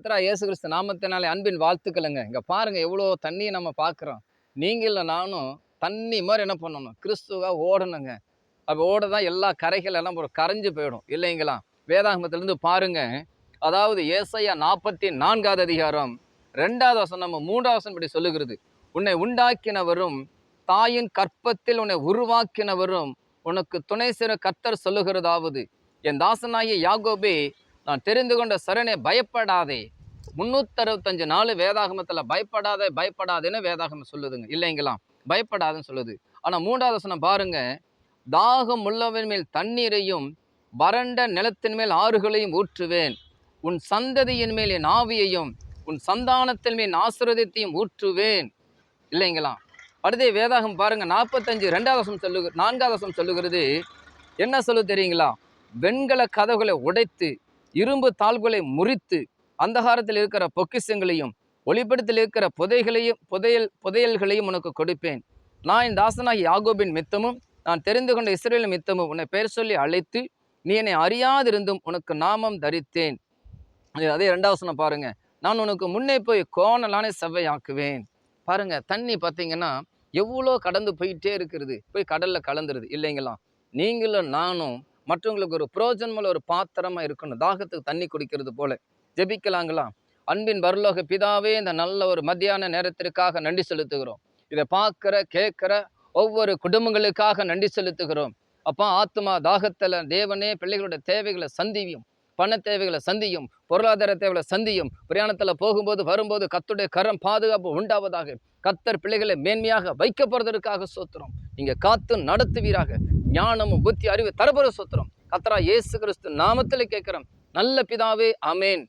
கர்த்தராகிய இயேசு கிறிஸ்து நாமத்தினாலே அன்பின் வாழ்த்துக்களுங்க. இங்க பாருங்க எவ்வளோ தண்ணிய நம்ம பார்க்குறோம். நீங்களும் நானும் தண்ணி மாரி என்ன பண்ணணும்? கிறிஸ்துவா ஓடணுங்க. அப்ப ஓட தான் எல்லா கரைகள் எல்லாம் கரைஞ்சு போயிடும் இல்லைங்களா? வேதாகமத்திலிருந்து பாருங்க. அதாவது ஏசாயா 44வது அதிகாரம் 2வது வசனம் 3வது வசனம் இப்படி சொல்லுகிறது. உன்னை உண்டாக்கினவரும் தாயின் கற்பத்தில் உன்னை உருவாக்கினவரும் உனக்கு துணை செய்கிற கர்த்தர் சொல்லுகிறதாவது, என் தாசனாகிய யாக்கோபே, நான் தெரிந்து கொண்ட சரணே, பயப்படாதே. 365 நாள் வேதாகமத்தில் பயப்படாதே பயப்படாதேன்னு வேதாகமம் சொல்லுதுங்க இல்லைங்களா? பயப்படாதுன்னு சொல்லுது. ஆனா 3வது வசனம் பாருங்க. தாகம் உள்ளவன் மேல் தண்ணீரையும் வறண்ட நிலத்தின் மேல் ஆறுகளையும் ஊற்றுவேன். உன் சந்ததியின் மேல் என் ஆவியையும் உன் சந்தானத்தின் மேல் ஆசீர்வாதத்தையும் ஊற்றுவேன் இல்லைங்களா? அடுத்த வேதாகம் பாருங்க 45 2வது வசனம் 4வது வசனம் சொல்லுகிறது. என்ன சொல்லு தெரியுங்களா? வெண்கல கதவுகளை உடைத்து இரும்பு தாள்களை முறித்து அந்தகாரத்தில் இருக்கிற பொக்கிஷங்களையும் ஒளிப்படத்தில் இருக்கிற புதையல்களையும் உனக்கு கொடுப்பேன். நான் என் தாசனாகிய யாக்கோபின் மித்தமும் நான் தெரிந்து கொண்ட இஸ்ரவேலின் மித்தமும் உன்னை பெயர் சொல்லி அழைத்து நீ என்னை அறியாதிருந்தும் உனக்கு நாமம் தரித்தேன். அதே 2வது வசனம் பாருங்க. நான் உனக்கு முன்னே போய் கோணலான செவ்வையாக்குவேன். பாருங்க, தண்ணி பார்த்தீங்கன்னா எவ்வளோ கடந்து போயிட்டே இருக்கிறது, போய் கடல்ல கலந்துருது இல்லைங்களா? நீங்களும் நானும் மற்றவங்களுக்கு ஒரு புரோஜனமுள்ள ஒரு பாத்திரமா இருக்கணும். தாகத்துக்கு தண்ணி குடிக்கிறது போல ஜெபிக்கலாங்களா? அன்பின் பரலோக பிதாவே, இந்த நல்ல ஒரு மத்தியான நேரத்திற்காக நன்றி செலுத்துகிறோம். இதை பார்க்கிற கேட்கிற ஒவ்வொரு குடும்பங்களுக்காக நன்றி செலுத்துகிறோம். அப்பா, ஆத்மா தாகத்துல தேவனே பிள்ளைகளோட தேவைகளை சந்தியும், பண தேவைகளை சந்தியும், பொருளாதார தேவைகளை சந்தியும். பிரயாணத்துல போகும்போது வரும்போது கர்த்தருடைய கரம் பாதுகாப்பு உண்டாவதாக. கர்த்தர் பிள்ளைகளை மேன்மையாக வைக்கப்படுவதற்காக சோத்திரம். நீங்க காத்து நடத்துவீராக. ஞானமும் புத்தி அறிவு தரப்போற சோத்திரம். கர்த்தராகிய இயேசு கிறிஸ்து நாமத்தில் கேட்கிறோம் நல்ல பிதாவே, ஆமென்.